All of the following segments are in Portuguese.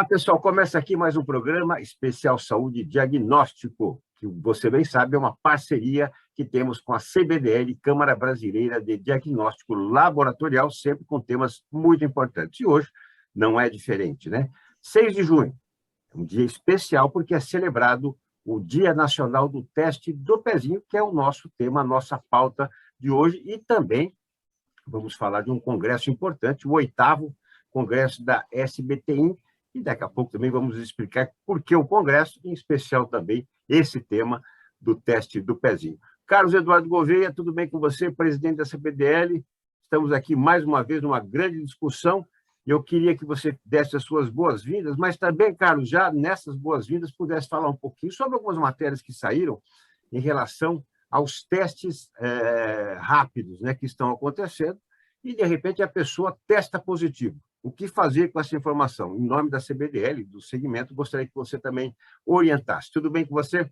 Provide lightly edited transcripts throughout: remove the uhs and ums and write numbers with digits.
Olá, pessoal. Começa aqui mais um programa especial Saúde e Diagnóstico, que você bem sabe é uma parceria que temos com a CBDL, Câmara Brasileira de Diagnóstico Laboratorial, sempre com temas muito importantes. E hoje não é diferente, né? 6 de junho, é um dia especial porque é celebrado o Dia Nacional do Teste do Pezinho, que é o nosso tema, a nossa pauta de hoje, e também vamos falar de um congresso importante, o 8º Congresso da SBTI, e daqui a pouco também vamos explicar por que o Congresso, em especial também esse tema do teste do pezinho. Carlos Eduardo Gouveia, tudo bem com você, presidente da CBDL? Estamos aqui mais uma vez numa grande discussão e eu queria que você desse as suas boas-vindas, mas também, Carlos, já nessas boas-vindas, pudesse falar um pouquinho sobre algumas matérias que saíram em relação aos testes rápidos, né, que estão acontecendo e, de repente, a pessoa testa positivo. O que fazer com essa informação? Em nome da CBDL, do segmento, gostaria que você também orientasse. Tudo bem com você?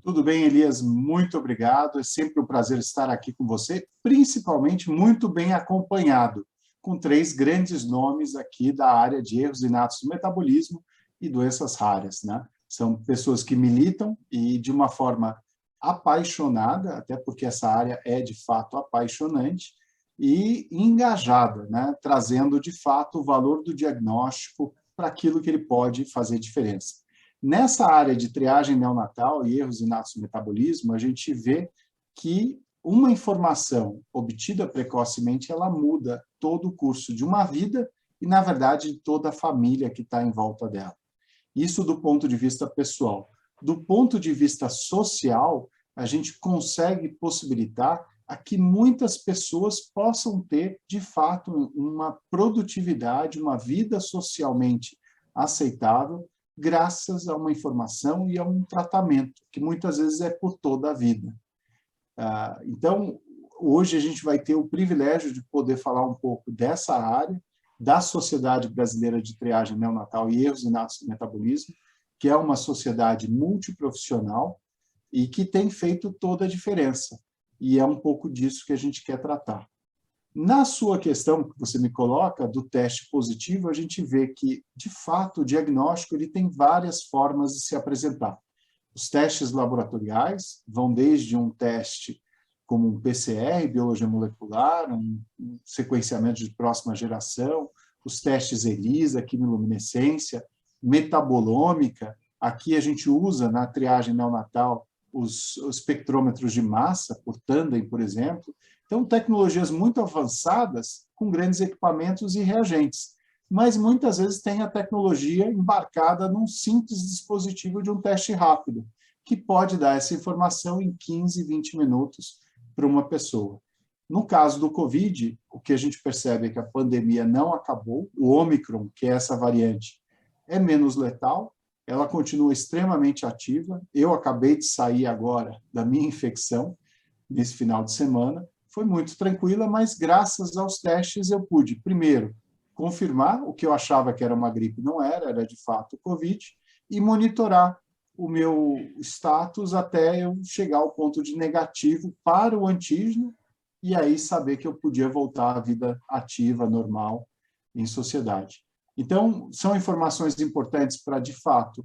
Tudo bem, Elias. Muito obrigado. É sempre um prazer estar aqui com você, principalmente muito bem acompanhado, com 3 grandes nomes aqui da área de erros inatos do metabolismo e doenças raras, né? São pessoas que militam e de uma forma apaixonada, até porque essa área é de fato apaixonante, e engajada, né? Trazendo de fato o valor do diagnóstico para aquilo que ele pode fazer diferença. Nessa área de triagem neonatal e erros inatos do metabolismo, a gente vê que uma informação obtida precocemente, ela muda todo o curso de uma vida e, na verdade, de toda a família que está em volta dela. Isso do ponto de vista pessoal. Do ponto de vista social, a gente consegue possibilitar a que muitas pessoas possam ter, de fato, uma produtividade, uma vida socialmente aceitável, graças a uma informação e a um tratamento, que muitas vezes é por toda a vida. Então, hoje a gente vai ter o privilégio de poder falar um pouco dessa área, da Sociedade Brasileira de Triagem Neonatal e Erros Inatos do Metabolismo, que é uma sociedade multiprofissional e que tem feito toda a diferença. E é um pouco disso que a gente quer tratar. Na sua questão que você me coloca, do teste positivo, a gente vê que, de fato, o diagnóstico ele tem várias formas de se apresentar. Os testes laboratoriais vão desde um teste como um PCR, biologia molecular, um sequenciamento de próxima geração, os testes ELISA, quimiluminescência, metabolômica. Aqui a gente usa, na triagem neonatal, os espectrômetros de massa, por Tandem, por exemplo. Então, tecnologias muito avançadas, com grandes equipamentos e reagentes. Mas, muitas vezes, tem a tecnologia embarcada num simples dispositivo de um teste rápido, que pode dar essa informação em 15, 20 minutos para uma pessoa. No caso do Covid, o que a gente percebe é que a pandemia não acabou. O Ômicron, que é essa variante, é menos letal, ela continua extremamente ativa. Eu acabei de sair agora da minha infecção, nesse final de semana. Foi muito tranquila, mas graças aos testes eu pude, primeiro, confirmar o que eu achava que era uma gripe, não era, era de fato Covid, e monitorar o meu status até eu chegar ao ponto de negativo para o antígeno, e aí saber que eu podia voltar à vida ativa, normal, em sociedade. Então, são informações importantes para, de fato,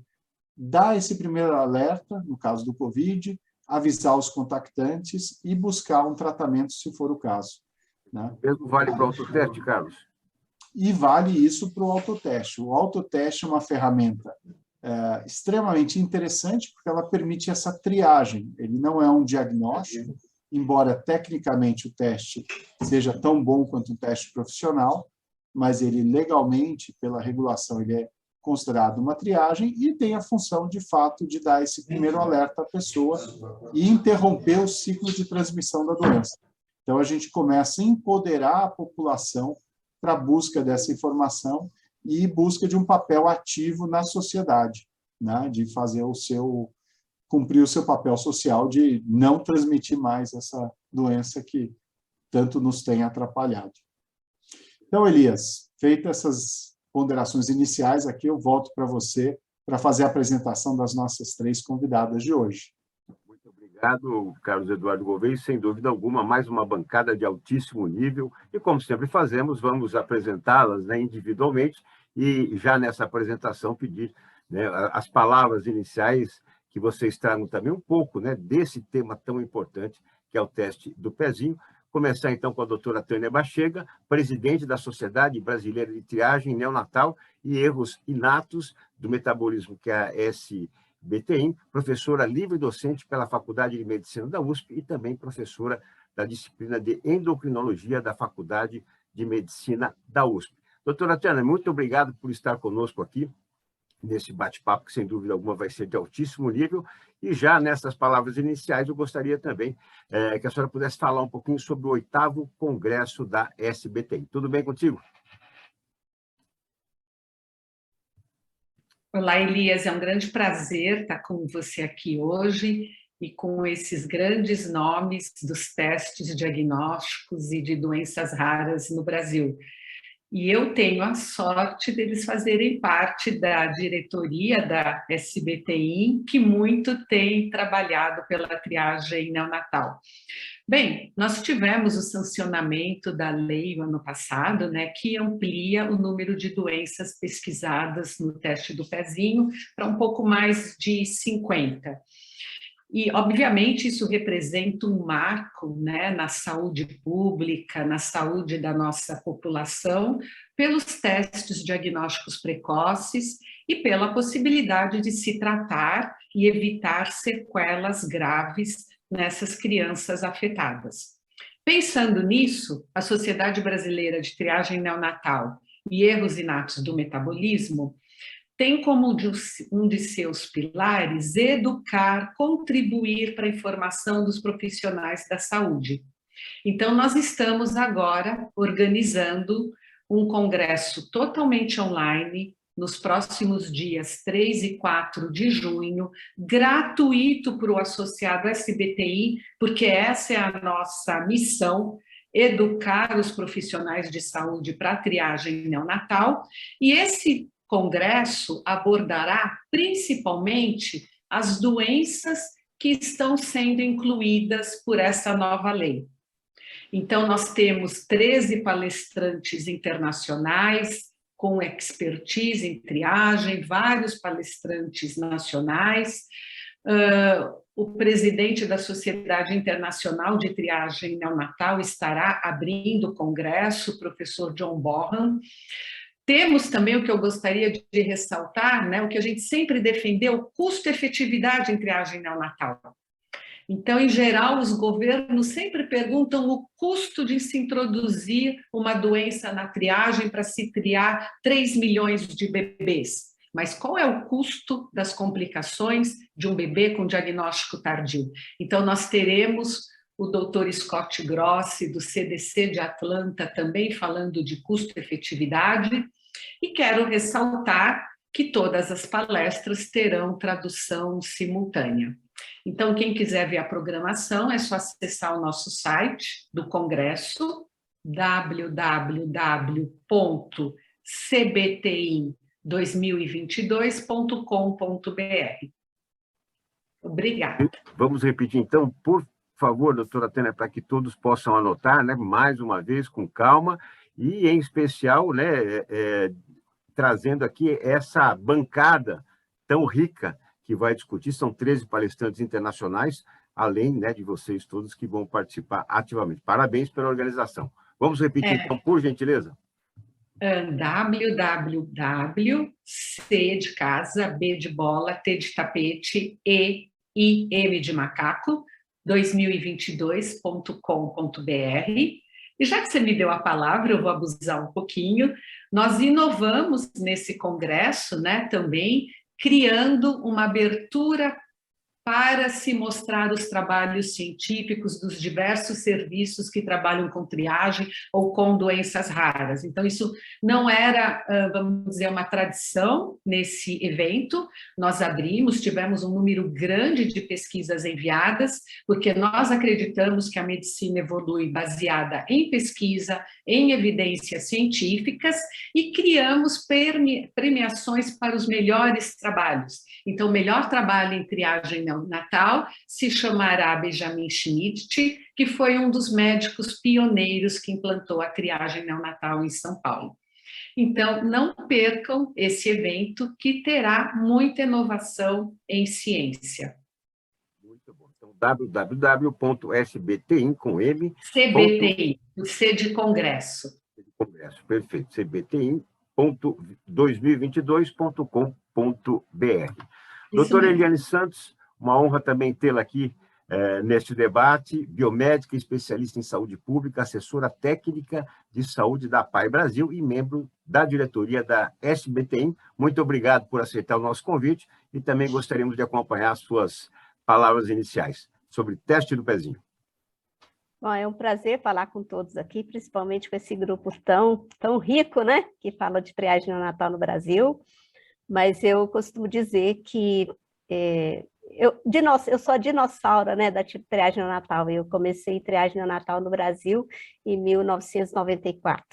dar esse primeiro alerta, no caso do Covid, avisar os contactantes e buscar um tratamento, se for o caso, né? Mesmo vale para o autoteste, Carlos? E vale isso para o autoteste. O autoteste é uma ferramenta extremamente interessante, porque ela permite essa triagem. Ele não é um diagnóstico, embora tecnicamente o teste seja tão bom quanto um teste profissional, mas ele legalmente, pela regulação, ele é considerado uma triagem e tem a função, de fato, de dar esse primeiro alerta à pessoa e interromper o ciclo de transmissão da doença. Então, a gente começa a empoderar a população para a busca dessa informação e busca de um papel ativo na sociedade, né? De fazer cumprir o seu papel social de não transmitir mais essa doença que tanto nos tem atrapalhado. Então, Elias, feitas essas ponderações iniciais, aqui eu volto para você para fazer a apresentação das nossas 3 convidadas de hoje. Muito obrigado, Carlos Eduardo Gouveia. Sem dúvida alguma, mais uma bancada de altíssimo nível. E, como sempre fazemos, vamos apresentá-las, né, individualmente e já nessa apresentação pedir, né, as palavras iniciais que vocês tragam também um pouco, né, desse tema tão importante, que é o teste do pezinho. Começar, então, com a doutora Tânia Bachega, presidente da Sociedade Brasileira de Triagem Neonatal e Erros Inatos do Metabolismo, que é a SBTI, professora livre-docente pela Faculdade de Medicina da USP e também professora da disciplina de Endocrinologia da Faculdade de Medicina da USP. Doutora Tânia, muito obrigado por estar conosco aqui, nesse bate-papo, que sem dúvida alguma vai ser de altíssimo nível. E já nessas palavras iniciais, eu gostaria também que a senhora pudesse falar um pouquinho sobre o 8º Congresso da SBTI. Tudo bem contigo? Olá, Elias, é um grande prazer estar com você aqui hoje e com esses grandes nomes dos testes diagnósticos e de doenças raras no Brasil. E eu tenho a sorte deles fazerem parte da diretoria da SBTI, que muito tem trabalhado pela triagem neonatal. Bem, nós tivemos o sancionamento da lei no ano passado, né, que amplia o número de doenças pesquisadas no teste do pezinho para um pouco mais de 50. E, obviamente, isso representa um marco, né, na saúde pública, na saúde da nossa população, pelos testes diagnósticos precoces e pela possibilidade de se tratar e evitar sequelas graves nessas crianças afetadas. Pensando nisso, a Sociedade Brasileira de Triagem Neonatal e Erros Inatos do Metabolismo tem como um de seus pilares educar, contribuir para a informação dos profissionais da saúde. Então, nós estamos agora organizando um congresso totalmente online, nos próximos dias 3 e 4 de junho, gratuito para o associado SBTI, porque essa é a nossa missão, educar os profissionais de saúde para a triagem neonatal, e esse congresso abordará principalmente as doenças que estão sendo incluídas por essa nova lei. Então, nós temos 13 palestrantes internacionais com expertise em triagem, vários palestrantes nacionais. O presidente da Sociedade Internacional de Triagem Neonatal estará abrindo o congresso, o professor John Bohan. Temos também o que eu gostaria de ressaltar, né, o que a gente sempre defendeu, custo-efetividade em triagem neonatal. Então, em geral, os governos sempre perguntam o custo de se introduzir uma doença na triagem para se triar 3 milhões de bebês. Mas qual é o custo das complicações de um bebê com diagnóstico tardio? Então, nós teremos o doutor Scott Grossi, do CDC de Atlanta, também falando de custo-efetividade. E quero ressaltar que todas as palestras terão tradução simultânea. Então, quem quiser ver a programação, é só acessar o nosso site do Congresso, www.cbti2022.com.br. Obrigada. Vamos repetir, então, por favor, doutora Tânia, para que todos possam anotar, né, mais uma vez, com calma, e, em especial, né, trazendo aqui essa bancada tão rica que vai discutir. São 13 palestrantes internacionais, além, né, de vocês todos que vão participar ativamente. Parabéns pela organização. Vamos repetir, então, por gentileza? www.c de casa, B de bola, T de tapete, E, I, M de macaco, 2022.com.br. E já que você me deu a palavra, eu vou abusar um pouquinho. Nós inovamos nesse congresso, né, também, criando uma abertura para se mostrar os trabalhos científicos dos diversos serviços que trabalham com triagem ou com doenças raras. Então, isso não era, vamos dizer, uma tradição nesse evento. Nós abrimos, tivemos um número grande de pesquisas enviadas, porque nós acreditamos que a medicina evolui baseada em pesquisa, em evidências científicas, e criamos premiações para os melhores trabalhos. Então, o melhor trabalho em triagem neonatal se chamará Benjamin Schmidt, que foi um dos médicos pioneiros que implantou a triagem neonatal em São Paulo. Então, não percam esse evento que terá muita inovação em ciência. Muito bom. Então, www.sbtin, com M, CBTI, o C de Congresso. Congresso, perfeito. cbtin.2022.com.br. Doutora Eliane Santos, uma honra também tê-la aqui neste debate, biomédica, especialista em saúde pública, assessora técnica de saúde da PAI Brasil e membro da diretoria da SBTI. Muito obrigado por aceitar o nosso convite e também gostaríamos de acompanhar as suas palavras iniciais sobre teste do pezinho. Bom, é um prazer falar com todos aqui, principalmente com esse grupo tão rico, né, que fala de triagem neonatal no Brasil, mas eu costumo dizer que eu sou a dinossauro, né, da triagem neonatal. Eu comecei triagem neonatal no Brasil em 1994.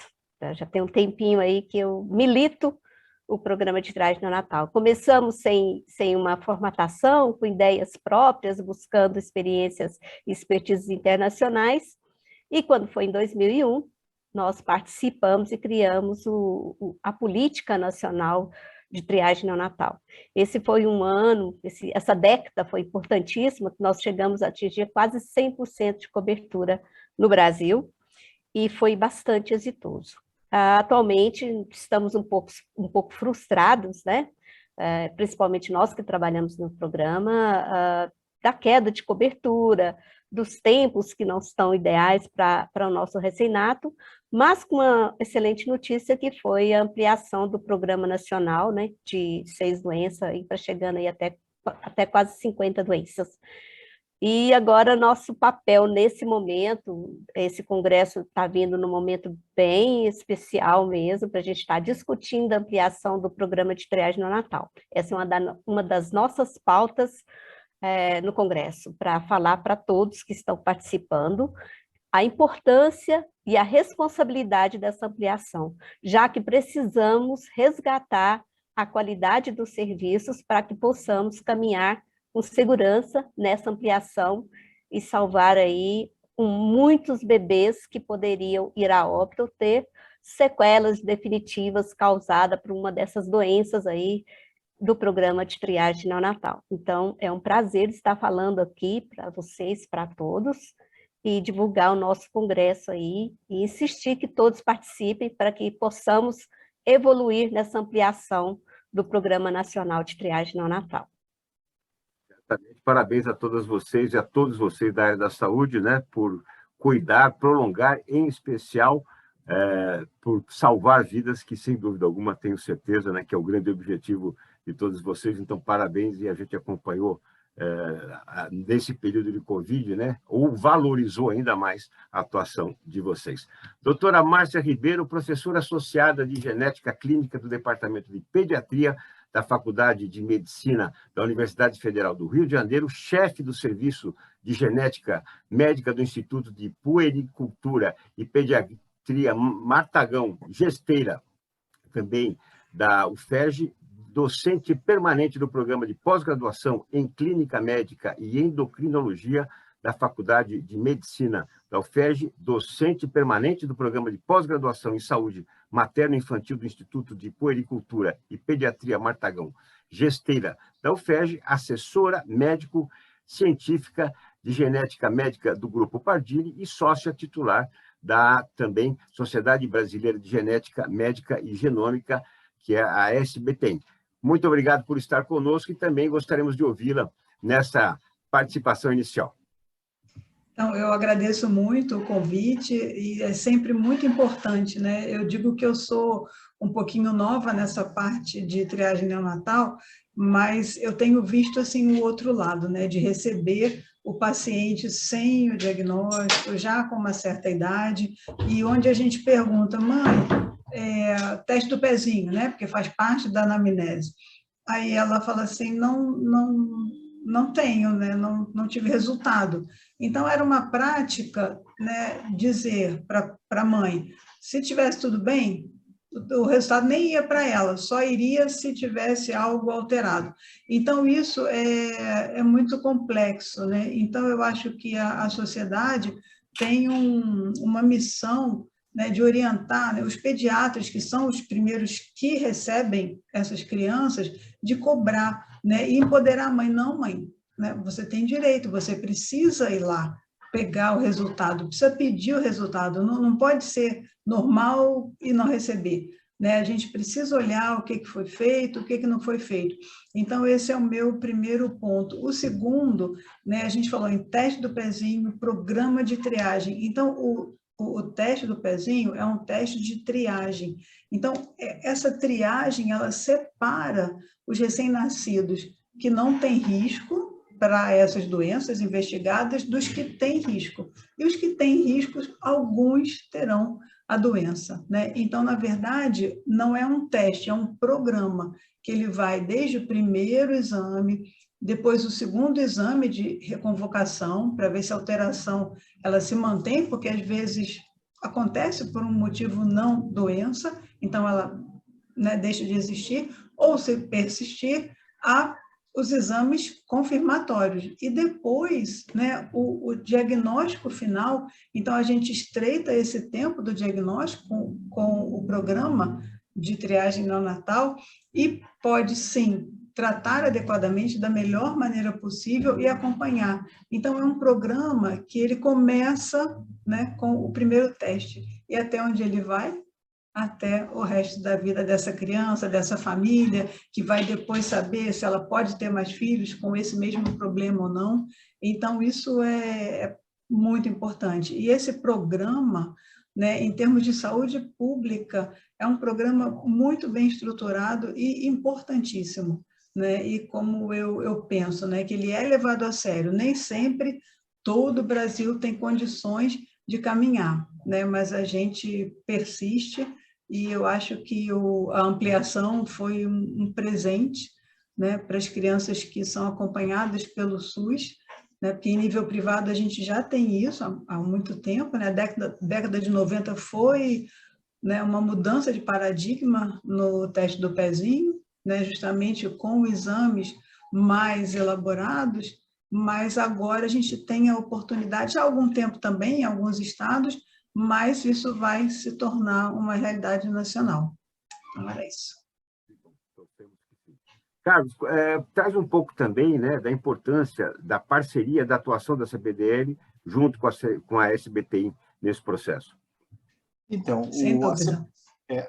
Já tem um tempinho aí que eu milito o programa de triagem neonatal. Começamos sem uma formatação, com ideias próprias, buscando experiências e expertises internacionais, e quando foi em 2001, nós participamos e criamos a Política Nacional de Triagem Neonatal. Esse foi um ano, essa década foi importantíssima, nós chegamos a atingir quase 100% de cobertura no Brasil, e foi bastante exitoso. Atualmente, estamos um pouco frustrados, né? Principalmente nós que trabalhamos no programa, da queda de cobertura, dos tempos que não estão ideais para o nosso recém-nato, mas com uma excelente notícia que foi a ampliação do Programa Nacional, né, de 6 doenças, para chegando aí até quase 50 doenças. E agora nosso papel nesse momento, esse congresso está vindo num momento bem especial mesmo, para a gente estar discutindo a ampliação do programa de triagem neonatal. Essa é uma das nossas pautas no congresso, para falar para todos que estão participando a importância e a responsabilidade dessa ampliação, já que precisamos resgatar a qualidade dos serviços para que possamos caminhar com segurança nessa ampliação e salvar aí muitos bebês que poderiam ir a óbito ou ter sequelas definitivas causadas por uma dessas doenças aí do programa de triagem neonatal. Então, é um prazer estar falando aqui para vocês, para todos, e divulgar o nosso congresso aí, e insistir que todos participem para que possamos evoluir nessa ampliação do Programa Nacional de Triagem Neonatal. Parabéns a todas vocês e a todos vocês da área da saúde, né, por cuidar, prolongar, em especial, por salvar vidas, que sem dúvida alguma, tenho certeza, né, que é o grande objetivo de todos vocês. Então, parabéns, e a gente acompanhou nesse período de Covid, né, ou valorizou ainda mais a atuação de vocês. Doutora Márcia Ribeiro, professora associada de Genética Clínica do Departamento de Pediatria da Faculdade de Medicina da Universidade Federal do Rio de Janeiro, chefe do Serviço de Genética Médica do Instituto de Puericultura e Pediatria Martagão, gesteira também da UFERJ, docente permanente do programa de pós-graduação em Clínica Médica e Endocrinologia da Faculdade de Medicina da UFERJ, docente permanente do programa de pós-graduação em Saúde Materno-Infantil do Instituto de Puericultura e Pediatria Martagão, gesteira da UFERJ, assessora médico-científica de genética médica do Grupo Pardini e sócia titular da também Sociedade Brasileira de Genética Médica e Genômica, que é a SBTI. Muito obrigado por estar conosco e também gostaríamos de ouvi-la nessa participação inicial. Então, eu agradeço muito o convite e é sempre muito importante, né? Eu digo que eu sou um pouquinho nova nessa parte de triagem neonatal, mas eu tenho visto assim o outro lado, né? De receber o paciente sem o diagnóstico, já com uma certa idade, e onde a gente pergunta, mãe, teste do pezinho, né? Porque faz parte da anamnese. Aí ela fala assim, não tenho, né? Não tive resultado. Então, era uma prática, né, dizer para a mãe, se tivesse tudo bem, o resultado nem ia para ela, só iria se tivesse algo alterado. Então, isso é muito complexo, né? Então, eu acho que a sociedade tem uma missão, né, de orientar, né, os pediatras, que são os primeiros que recebem essas crianças, de cobrar, né, e empoderar a mãe. Não, mãe, né, você tem direito, você precisa ir lá pegar o resultado, precisa pedir o resultado, não pode ser normal e não receber. Né? A gente precisa olhar o que foi feito, o que não foi feito. Então, esse é o meu primeiro ponto. O segundo, né, a gente falou em teste do pezinho, programa de triagem. Então, o teste do pezinho é um teste de triagem. Então, essa triagem, ela separa os recém-nascidos que não têm risco para essas doenças investigadas dos que têm risco. E os que têm riscos, alguns terão a doença, né? Então, na verdade, não é um teste, é um programa que ele vai desde o primeiro exame, depois o segundo exame de reconvocação, para ver se a alteração ela se mantém, porque às vezes acontece por um motivo não doença, então ela, né, deixa de existir, ou se persistir, os exames confirmatórios. E depois, né, o diagnóstico final, então a gente estreita esse tempo do diagnóstico com o programa de triagem neonatal e pode, sim, tratar adequadamente da melhor maneira possível e acompanhar. Então, é um programa que ele começa, né, com o primeiro teste. E até onde ele vai? Até o resto da vida dessa criança, dessa família, que vai depois saber se ela pode ter mais filhos com esse mesmo problema ou não. Então, isso é muito importante. E esse programa, né, em termos de saúde pública, é um programa muito bem estruturado e importantíssimo. Né? E como eu penso, né, que ele é levado a sério. Nem sempre todo o Brasil tem condições de caminhar, né? Mas a gente persiste e eu acho que a ampliação foi um presente, né, para as crianças que são acompanhadas pelo SUS, né, porque em nível privado a gente já tem isso há muito tempo, né? A década de 90 foi, né, uma mudança de paradigma no teste do pezinho, né, justamente com exames mais elaborados, mas agora a gente tem a oportunidade, há algum tempo também, em alguns estados, mas isso vai se tornar uma realidade nacional. Então, era isso. Carlos, traz um pouco também, né, da importância da parceria, da atuação da CBDL junto com a SBTI nesse processo. Então, sem dúvida.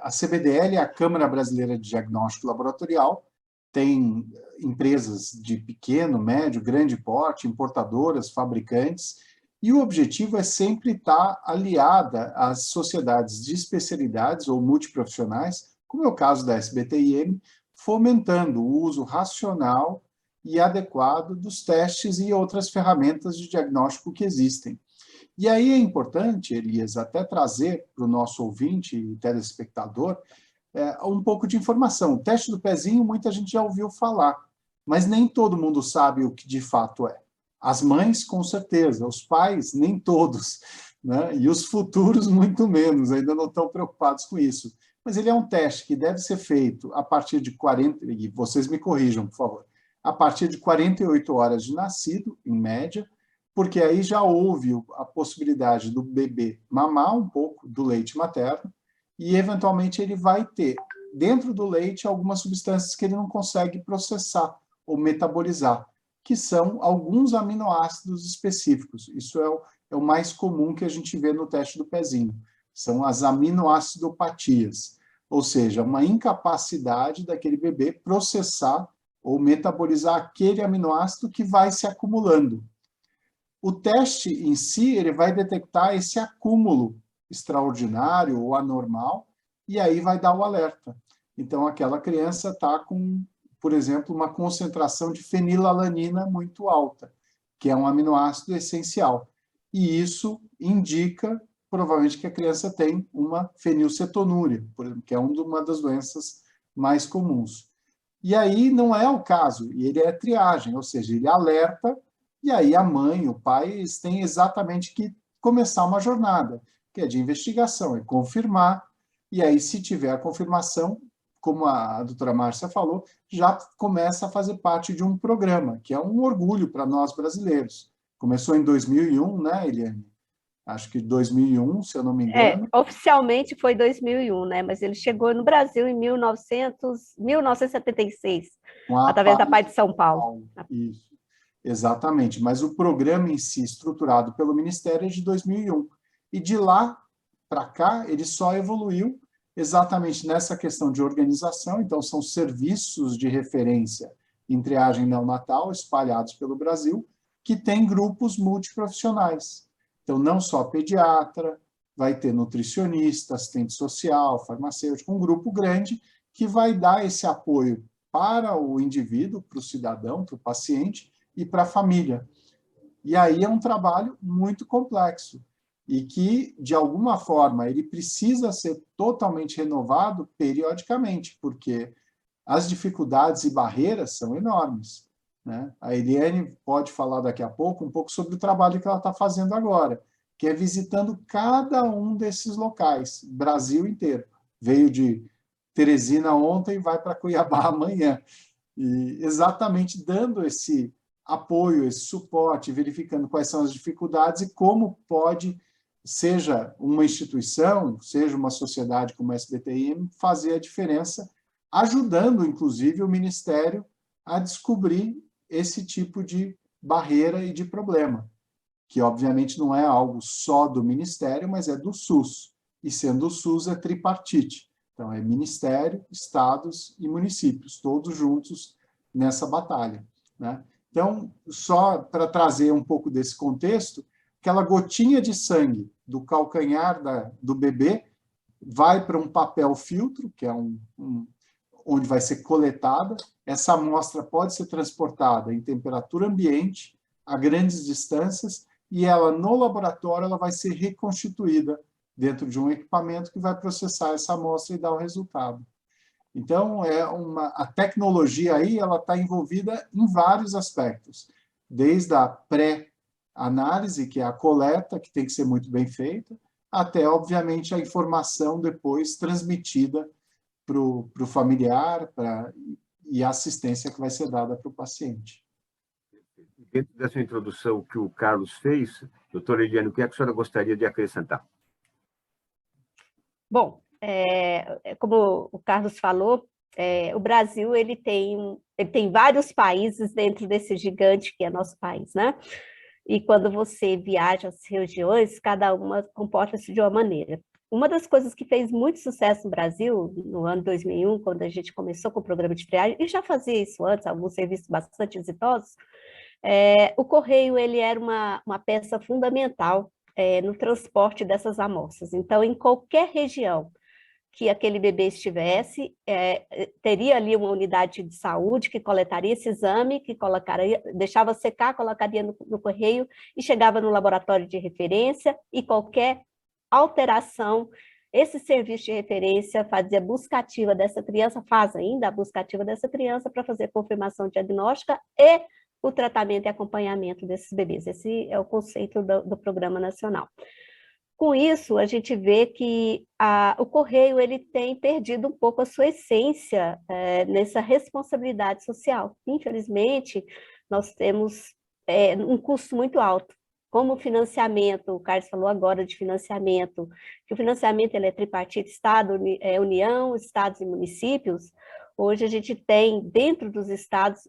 A CBDL é a Câmara Brasileira de Diagnóstico Laboratorial, tem empresas de pequeno, médio, grande porte, importadoras, fabricantes, e o objetivo é sempre estar aliada às sociedades de especialidades ou multiprofissionais, como é o caso da SBTIM, fomentando o uso racional e adequado dos testes e outras ferramentas de diagnóstico que existem. E aí é importante, Elias, até trazer para o nosso ouvinte e telespectador um pouco de informação. O teste do pezinho muita gente já ouviu falar, mas nem todo mundo sabe o que de fato é. As mães, com certeza, os pais, nem todos, né? E os futuros, muito menos, ainda não estão preocupados com isso. Mas ele é um teste que deve ser feito a partir de 40, e vocês me corrijam, por favor, a partir de 48 horas de nascido, em média, porque aí já houve a possibilidade do bebê mamar um pouco do leite materno e, eventualmente, ele vai ter, dentro do leite, algumas substâncias que ele não consegue processar ou metabolizar, que são alguns aminoácidos específicos. Isso é o mais comum que a gente vê no teste do pezinho. São as aminoacidopatias, ou seja, uma incapacidade daquele bebê processar ou metabolizar aquele aminoácido que vai se acumulando. O teste em si, ele vai detectar esse acúmulo extraordinário ou anormal, e aí vai dar o alerta. Então, aquela criança está com, por exemplo, uma concentração de fenilalanina muito alta, que é um aminoácido essencial. E isso indica, provavelmente, que a criança tem uma fenilcetonúria, por exemplo, que é uma das doenças mais comuns. E aí não é o caso, e ele é triagem, ou seja, ele alerta, e aí a mãe, o pai, eles têm exatamente que começar uma jornada, que é de investigação, é confirmar, e aí se tiver a confirmação, como a doutora Márcia falou, já começa a fazer parte de um programa, que é um orgulho para nós brasileiros. Começou em 2001, né, Eliane? acho que 2001, se eu não me engano. Oficialmente foi 2001, né? Mas ele chegou no Brasil em 1976, através da PAI de São Paulo. Isso, exatamente. Mas o programa em si, estruturado pelo Ministério, é de 2001. E de lá para cá, ele só evoluiu exatamente nessa questão de organização. Então, são serviços de referência em triagem neonatal espalhados pelo Brasil, que tem grupos multiprofissionais. Então, não só pediatra, vai ter nutricionista, assistente social, farmacêutico, um grupo grande que vai dar esse apoio para o indivíduo, para o cidadão, para o paciente e para a família. E aí é um trabalho muito complexo e que, de alguma forma, ele precisa ser totalmente renovado periodicamente, porque as dificuldades e barreiras são enormes, né? A Eliane pode falar daqui a pouco um pouco sobre o trabalho que ela está fazendo agora, que é visitando cada um desses locais, Brasil inteiro. Veio de Teresina ontem e vai para Cuiabá amanhã. E exatamente dando esse apoio, esse suporte, verificando quais são as dificuldades e como pode, seja uma instituição, seja uma sociedade como a SBTIM, fazer a diferença, ajudando, inclusive, o Ministério a descobrir esse tipo de barreira e de problema, que obviamente não é algo só do Ministério, mas é do SUS. E sendo o SUS é tripartite. Então, é Ministério, Estados e municípios, todos juntos nessa batalha, né? Então, só para trazer um pouco desse contexto, aquela gotinha de sangue do calcanhar do bebê vai para um papel filtro, que é onde vai ser coletada. Essa amostra pode ser transportada em temperatura ambiente, a grandes distâncias, e ela, no laboratório, ela vai ser reconstituída dentro de um equipamento que vai processar essa amostra e dar o resultado. Então, a tecnologia aí ela está envolvida em vários aspectos, desde a pré-análise, que é a coleta, que tem que ser muito bem feita, até, obviamente, a informação depois transmitida para o familiar e a assistência que vai ser dada para o paciente. Dentro dessa introdução que o Carlos fez, doutora Eliane, o que é que a senhora gostaria de acrescentar? Bom, como o Carlos falou, o Brasil ele tem vários países dentro desse gigante que é nosso país, né? E quando você viaja às regiões, cada uma comporta-se de uma maneira. Uma das coisas que fez muito sucesso no Brasil, no ano 2001, quando a gente começou com o programa de triagem, e já fazia isso antes, alguns serviços bastante exitosos, o correio ele era uma peça fundamental no transporte dessas amostras. Então, em qualquer região que aquele bebê estivesse, teria ali uma unidade de saúde que coletaria esse exame, que deixava secar, colocaria no correio e chegava no laboratório de referência, e qualquer alteração, esse serviço de referência fazia busca ativa dessa criança, faz ainda a busca ativa dessa criança para fazer confirmação diagnóstica e o tratamento e acompanhamento desses bebês. Esse é o conceito do Programa Nacional. Com isso, a gente vê que o Correio ele tem perdido um pouco a sua essência nessa responsabilidade social. Infelizmente, nós temos um custo muito alto. Como o financiamento, o Carlos falou agora de financiamento, que o financiamento ele é tripartite, Estado, União, Estados e municípios. Hoje a gente tem, dentro dos estados,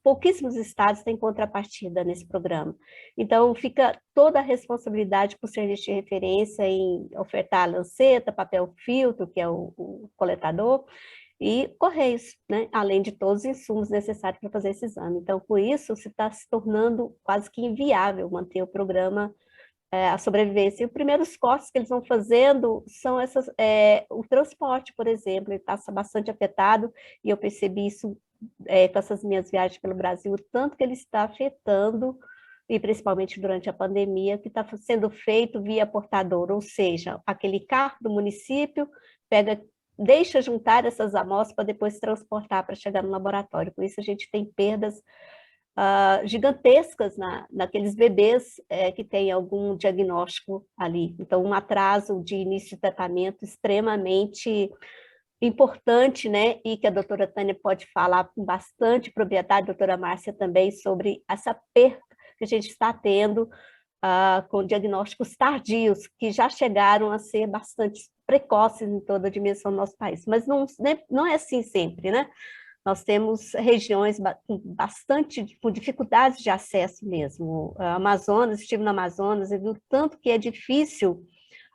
pouquíssimos estados têm contrapartida nesse programa. Então, fica toda a responsabilidade para o serviço de referência em ofertar a lanceta, papel filtro, que é o coletador, e correios, né? Além de todos os insumos necessários para fazer esse exame. Então, com isso, se está se tornando quase que inviável manter o programa, a sobrevivência. E os primeiros cortes que eles vão fazendo são o transporte, por exemplo, ele está bastante afetado, e eu percebi isso com essas minhas viagens pelo Brasil, o tanto que ele está afetando, e principalmente durante a pandemia, que está sendo feito via portador, ou seja, aquele carro do município deixa juntar essas amostras para depois transportar para chegar no laboratório. Com isso, a gente tem perdas gigantescas naqueles bebês que têm algum diagnóstico ali. Então, um atraso de início de tratamento extremamente importante, né? E que a doutora Tânia pode falar com bastante propriedade, a doutora Márcia também, sobre essa perda que a gente está tendo com diagnósticos tardios, que já chegaram a ser bastante precoces em toda a dimensão do nosso país. Mas não é assim sempre, né? Nós temos regiões com dificuldades de acesso mesmo. Amazonas, estive no Amazonas e vi o tanto que é difícil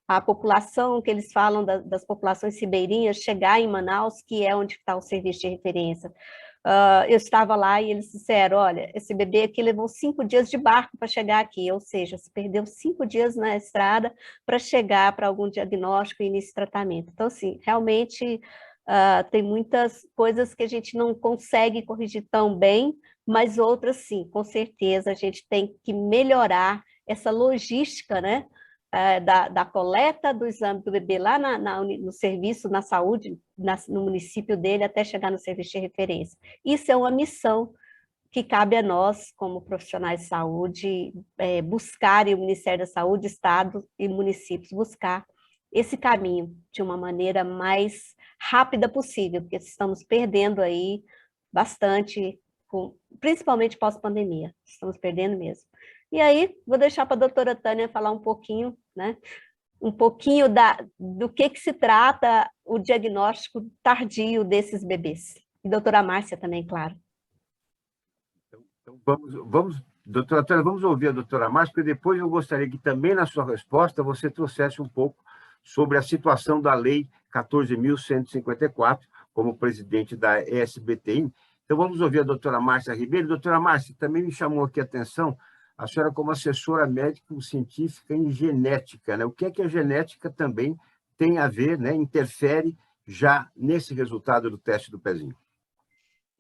a população, que eles falam das populações ribeirinhas, chegar em Manaus, que é onde está o serviço de referência. Eu estava lá e eles disseram, olha, esse bebê aqui levou 5 dias de barco para chegar aqui, ou seja, se perdeu 5 dias na estrada para chegar para algum diagnóstico e início de tratamento. Então, assim, realmente tem muitas coisas que a gente não consegue corrigir tão bem, mas outras sim, com certeza a gente tem que melhorar essa logística, né? Da coleta do exame do bebê lá no serviço, na saúde, no município dele, até chegar no serviço de referência. Isso é uma missão que cabe a nós, como profissionais de saúde, buscar, e o Ministério da Saúde, Estado e municípios, buscar esse caminho de uma maneira mais rápida possível, porque estamos perdendo aí bastante, principalmente pós-pandemia, estamos perdendo mesmo. E aí, vou deixar para a doutora Tânia falar um pouquinho, né? Um pouquinho do que se trata o diagnóstico tardio desses bebês. E doutora Márcia também, claro. Então vamos, doutora Tânia, vamos ouvir a doutora Márcia, porque depois eu gostaria que também na sua resposta você trouxesse um pouco sobre a situação da Lei 14.154, como presidente da ESBTI. Então vamos ouvir a doutora Márcia Ribeiro. Doutora Márcia, também me chamou aqui a atenção a senhora como assessora médico-científica em genética, né? O que é que a genética também tem a ver, né? Interfere já nesse resultado do teste do pezinho?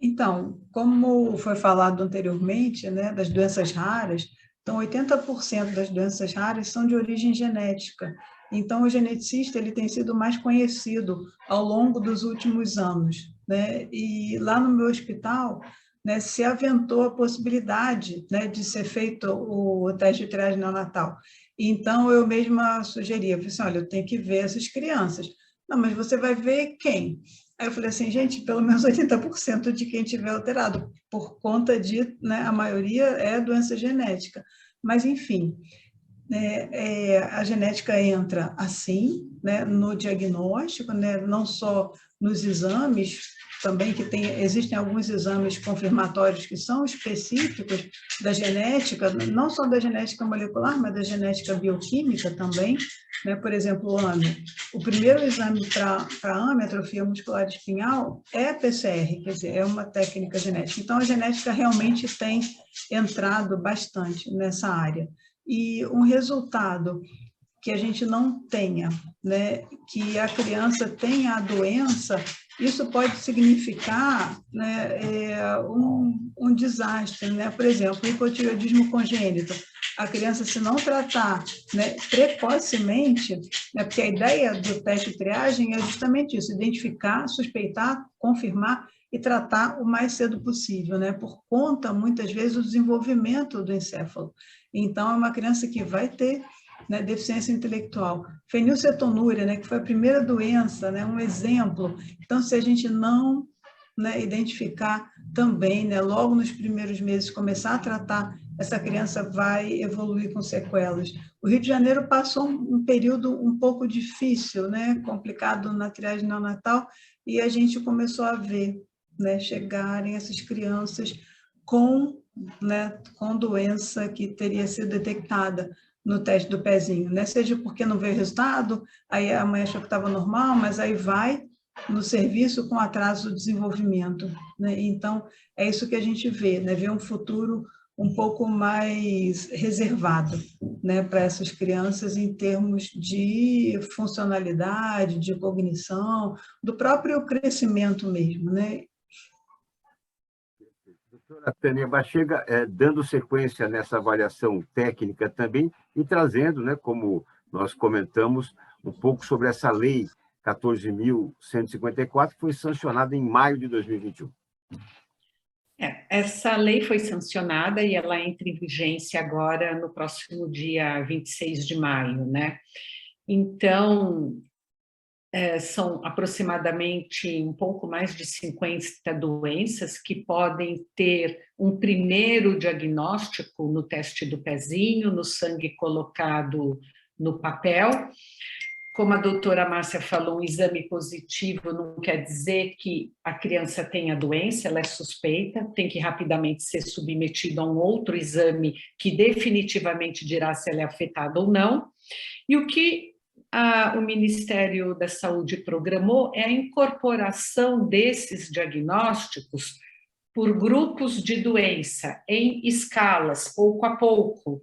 Então, como foi falado anteriormente, né, das doenças raras, então 80% das doenças raras são de origem genética. Então, o geneticista ele tem sido mais conhecido ao longo dos últimos anos, né? E lá no meu hospital, né, se aventou a possibilidade, né, de ser feito o teste de triagem neonatal. Então, eu mesma sugeria, falei assim, olha, eu tenho que ver essas crianças. Não, mas você vai ver quem? Aí eu falei assim, gente, pelo menos 80% de quem tiver alterado, por conta de, né, a maioria é doença genética. Mas, enfim, a genética entra assim, né, no diagnóstico, né, não só nos exames, também que existem alguns exames confirmatórios que são específicos da genética, não só da genética molecular, mas da genética bioquímica também, né? Por exemplo, o AME. O primeiro exame para AME, atrofia muscular espinhal, é PCR, quer dizer, é uma técnica genética. Então, a genética realmente tem entrado bastante nessa área. E um resultado que a gente não tenha, né, que a criança tenha a doença, isso pode significar, né, um desastre, né? Por exemplo, o hipotireoidismo congênito. A criança, se não tratar, né, precocemente, né, porque a ideia do teste de triagem é justamente isso, identificar, suspeitar, confirmar e tratar o mais cedo possível, né, por conta, muitas vezes, do desenvolvimento do encéfalo. Então, é uma criança que vai ter, né, deficiência intelectual. Fenilcetonúria, né, que foi a primeira doença, né, um exemplo. Então, se a gente não, né, identificar também, né, logo nos primeiros meses, começar a tratar, essa criança vai evoluir com sequelas. O Rio de Janeiro passou um período um pouco difícil, né, complicado na triagem neonatal, e a gente começou a ver, né, chegarem essas crianças com, né, com doença que teria sido detectada no teste do pezinho, né? Seja porque não veio resultado, aí a mãe achou que estava normal, mas aí vai no serviço com atraso do desenvolvimento, né? Então, é isso que a gente vê, né? Vê um futuro um pouco mais reservado, né, para essas crianças em termos de funcionalidade, de cognição, do próprio crescimento mesmo, né? Doutora Tânia Bachega, dando sequência nessa avaliação técnica também e trazendo, né, como nós comentamos, um pouco sobre essa lei 14.154, que foi sancionada em maio de 2021. Essa lei foi sancionada e ela entra em vigência agora no próximo dia 26 de maio, né? Então, são aproximadamente um pouco mais de 50 doenças que podem ter um primeiro diagnóstico no teste do pezinho, no sangue colocado no papel. Como a doutora Márcia falou, um exame positivo não quer dizer que a criança tenha doença, ela é suspeita, tem que rapidamente ser submetido a um outro exame que definitivamente dirá se ela é afetada ou não. E o que o Ministério da Saúde programou é a incorporação desses diagnósticos por grupos de doença, em escalas, pouco a pouco,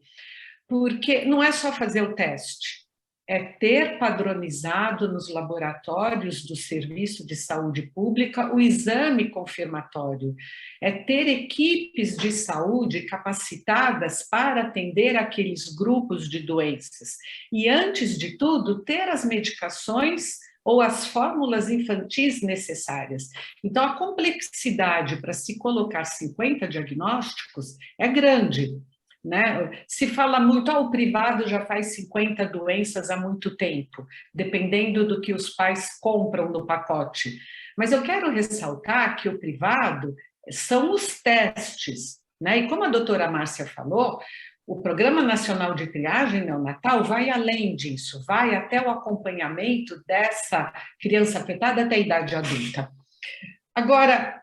porque não é só fazer o teste, é ter padronizado nos laboratórios do Serviço de Saúde Pública o exame confirmatório, é ter equipes de saúde capacitadas para atender aqueles grupos de doenças e, antes de tudo, ter as medicações ou as fórmulas infantis necessárias. Então, a complexidade para se colocar 50 diagnósticos é grande, né? Se fala muito, o privado já faz 50 doenças há muito tempo, dependendo do que os pais compram no pacote. Mas eu quero ressaltar que o privado são os testes, né? E como a doutora Márcia falou, o Programa Nacional de Triagem Neonatal vai além disso, vai até o acompanhamento dessa criança afetada até a idade adulta. Agora,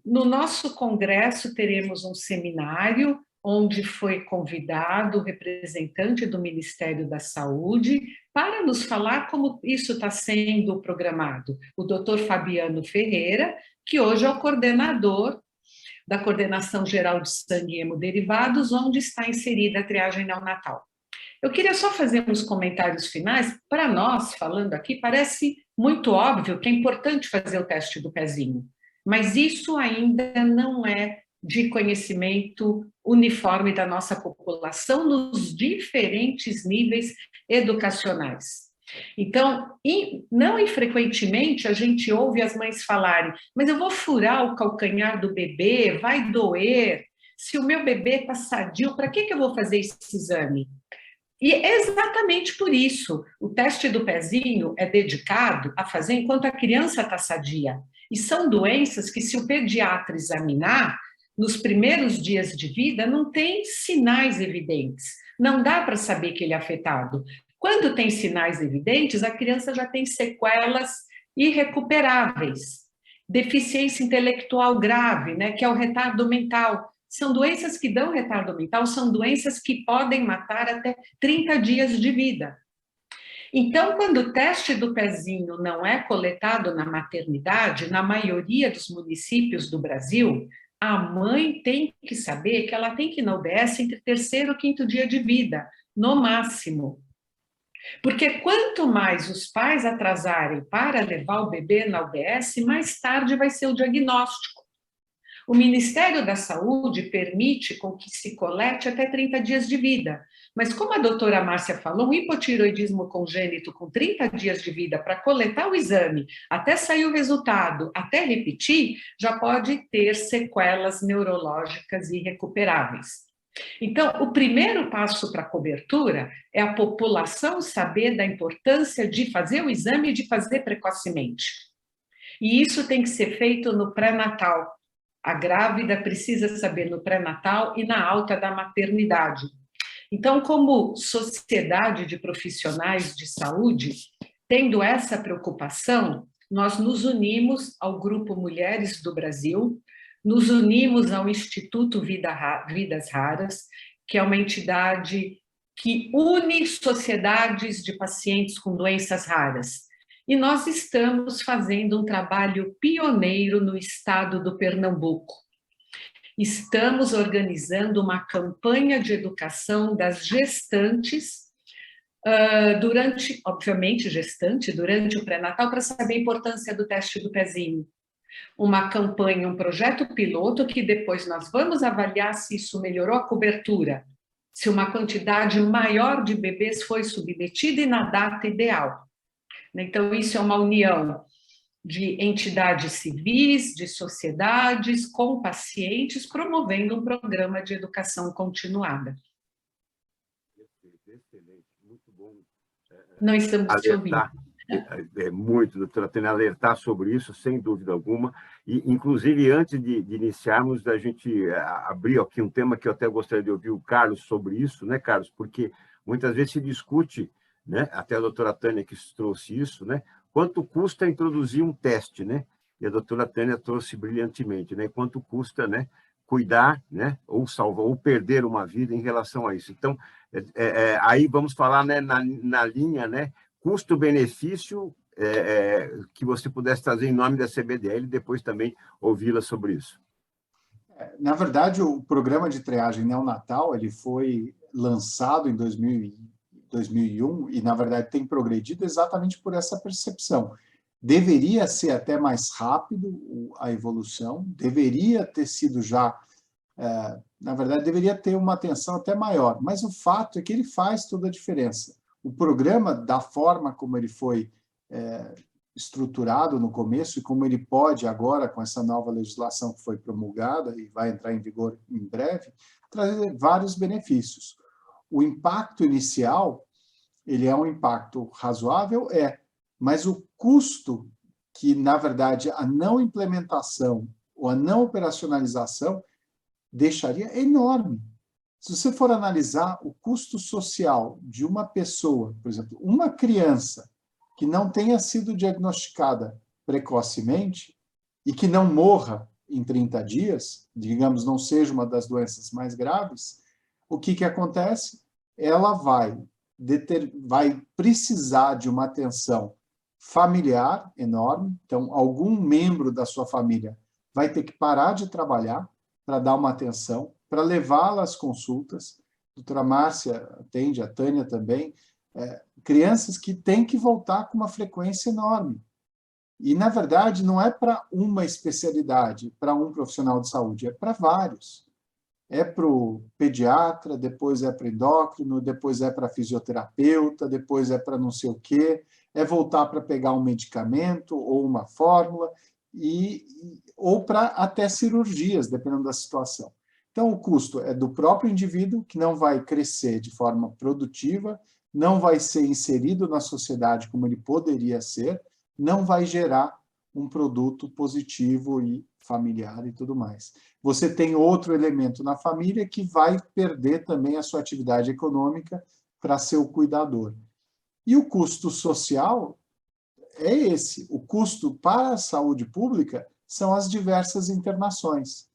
no nosso congresso teremos um seminário onde foi convidado o representante do Ministério da Saúde para nos falar como isso está sendo programado. O doutor Fabiano Ferreira, que hoje é o coordenador da Coordenação Geral de Sangue e Hemoderivados, onde está inserida a triagem neonatal. Eu queria só fazer uns comentários finais. Para nós, falando aqui, parece muito óbvio que é importante fazer o teste do pezinho, mas isso ainda não é de conhecimento uniforme da nossa população nos diferentes níveis educacionais. Então, não infrequentemente a gente ouve as mães falarem, mas eu vou furar o calcanhar do bebê, vai doer, se o meu bebê está sadio, para que eu vou fazer esse exame? E é exatamente por isso, o teste do pezinho é dedicado a fazer enquanto a criança está sadia. E são doenças que, se o pediatra examinar, nos primeiros dias de vida, não tem sinais evidentes. Não dá para saber que ele é afetado. Quando tem sinais evidentes, a criança já tem sequelas irrecuperáveis. Deficiência intelectual grave, né, que é o retardo mental. São doenças que dão retardo mental, são doenças que podem matar até 30 dias de vida. Então, quando o teste do pezinho não é coletado na maternidade, na maioria dos municípios do Brasil, a mãe tem que saber que ela tem que ir na UBS entre 3º e 5º dia de vida, no máximo. Porque quanto mais os pais atrasarem para levar o bebê na UBS, mais tarde vai ser o diagnóstico. O Ministério da Saúde permite com que se colete até 30 dias de vida. Mas como a doutora Márcia falou, um hipotireoidismo congênito com 30 dias de vida para coletar o exame, até sair o resultado, até repetir, já pode ter sequelas neurológicas irrecuperáveis. Então, o primeiro passo para a cobertura é a população saber da importância de fazer o exame e de fazer precocemente. E isso tem que ser feito no pré-natal. A grávida precisa saber no pré-natal e na alta da maternidade. Então, como sociedade de profissionais de saúde, tendo essa preocupação, nós nos unimos ao Grupo Mulheres do Brasil, nos unimos ao Instituto Vidas Raras, que é uma entidade que une sociedades de pacientes com doenças raras. E nós estamos fazendo um trabalho pioneiro no estado do Pernambuco. Estamos organizando uma campanha de educação das gestantes, durante o pré-natal, para saber a importância do teste do pezinho. Uma campanha, um projeto piloto, que depois nós vamos avaliar se isso melhorou a cobertura, se uma quantidade maior de bebês foi submetida e na data ideal. Então, isso é uma união de entidades civis, de sociedades, com pacientes, promovendo um programa de educação continuada. Excelente, muito bom. Não estamos te ouvindo. muito, doutora Tânia, alertar sobre isso, sem dúvida alguma. E, inclusive, antes de iniciarmos, a gente abriu aqui um tema que eu até gostaria de ouvir o Carlos sobre isso, né, Carlos? Porque muitas vezes se discute, né, até a doutora Tânia que trouxe isso, né, quanto custa introduzir um teste, né? E a doutora Tânia trouxe brilhantemente, né? Quanto custa, né, cuidar, né, ou salvar, ou perder uma vida em relação a isso. Então, aí vamos falar, né, na linha, né, custo-benefício, que você pudesse trazer em nome da CBDL e depois também ouvi-la sobre isso. Na verdade, o programa de triagem neonatal ele foi lançado em 2001 e, na verdade, tem progredido exatamente por essa percepção. Deveria ser até mais rápido a evolução, deveria ter sido já, na verdade, deveria ter uma atenção até maior, mas o fato é que ele faz toda a diferença. O programa, da forma como ele foi estruturado no começo e como ele pode agora, com essa nova legislação que foi promulgada e vai entrar em vigor em breve, trazer vários benefícios. O impacto inicial, ele é um impacto razoável, mas o custo que, na verdade, a não implementação ou a não operacionalização deixaria enorme. Se você for analisar o custo social de uma pessoa, por exemplo, uma criança que não tenha sido diagnosticada precocemente e que não morra em 30 dias, digamos, não seja uma das doenças mais graves, o que acontece? Ela vai precisar de uma atenção familiar enorme, então algum membro da sua família vai ter que parar de trabalhar para dar uma atenção, para levá-la às consultas. A doutora Márcia atende, a Tânia também, crianças que têm que voltar com uma frequência enorme. E, na verdade, não é para uma especialidade, para um profissional de saúde, é para vários. É para o pediatra, depois é para o endócrino, depois é para fisioterapeuta, depois é para não sei o quê, é voltar para pegar um medicamento ou uma fórmula, ou para até cirurgias, dependendo da situação. Então, o custo é do próprio indivíduo, que não vai crescer de forma produtiva, não vai ser inserido na sociedade como ele poderia ser, não vai gerar um produto positivo e familiar e tudo mais. Você tem outro elemento na família que vai perder também a sua atividade econômica para ser o cuidador. E o custo social é esse. O custo para a saúde pública são as diversas internações.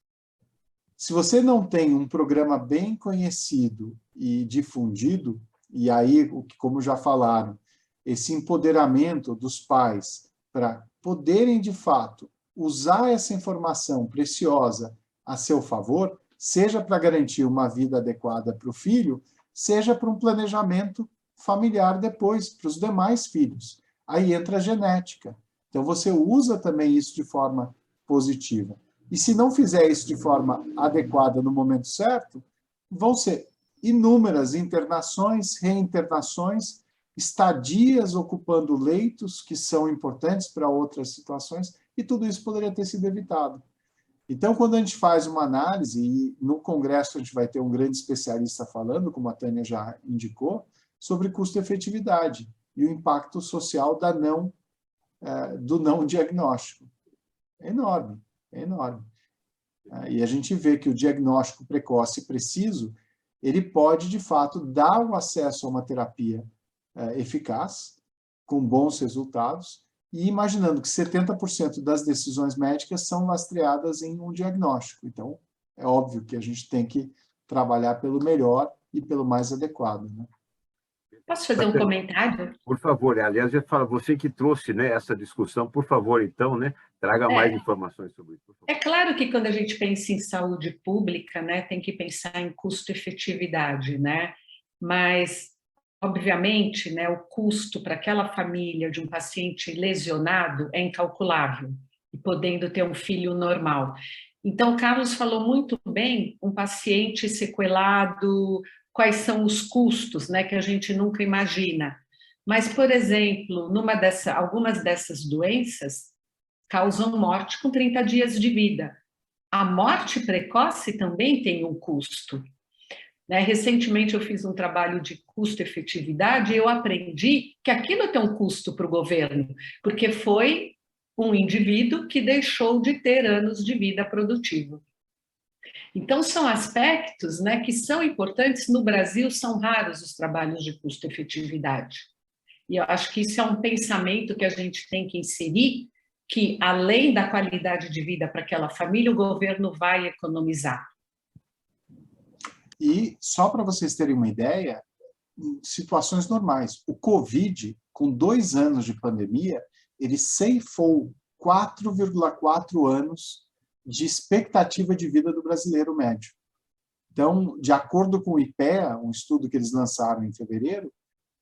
Se você não tem um programa bem conhecido e difundido, e aí, como já falaram, esse empoderamento dos pais para poderem, de fato, usar essa informação preciosa a seu favor, seja para garantir uma vida adequada para o filho, seja para um planejamento familiar depois, para os demais filhos. Aí entra a genética. Então, você usa também isso de forma positiva. E se não fizer isso de forma adequada no momento certo, vão ser inúmeras internações, reinternações, estadias ocupando leitos que são importantes para outras situações, e tudo isso poderia ter sido evitado. Então, quando a gente faz uma análise, e no congresso a gente vai ter um grande especialista falando, como a Tânia já indicou, sobre custo-efetividade e o impacto social do não diagnóstico. É enorme, é enorme. E a gente vê que o diagnóstico precoce e preciso, ele pode, de fato, dar o acesso a uma terapia eficaz, com bons resultados, e imaginando que 70% das decisões médicas são lastreadas em um diagnóstico. Então, é óbvio que a gente tem que trabalhar pelo melhor e pelo mais adequado, né? Posso fazer um comentário? Por favor, aliás, eu falo, você que trouxe, né, essa discussão, por favor, então, né, traga mais informações sobre isso. É claro que quando a gente pensa em saúde pública, né, tem que pensar em custo-efetividade, né? Mas, obviamente, né, o custo para aquela família de um paciente lesionado é incalculável, e podendo ter um filho normal. Então, o Carlos falou muito bem, um paciente sequelado, quais são os custos, né, que a gente nunca imagina. Mas, por exemplo, algumas dessas doenças causam morte com 30 dias de vida. A morte precoce também tem um custo. né? Recentemente eu fiz um trabalho de custo-efetividade e eu aprendi que aquilo tem um custo para o governo, porque foi um indivíduo que deixou de ter anos de vida produtiva. Então, são aspectos, né, que são importantes. No Brasil, são raros os trabalhos de custo-efetividade. E eu acho que isso é um pensamento que a gente tem que inserir, que, além da qualidade de vida para aquela família, o governo vai economizar. E, só para vocês terem uma ideia, em situações normais, o Covid, com 2 anos de pandemia, ele ceifou 4,4 anos de expectativa de vida do brasileiro médio. Então, de acordo com o IPEA, um estudo que eles lançaram em fevereiro,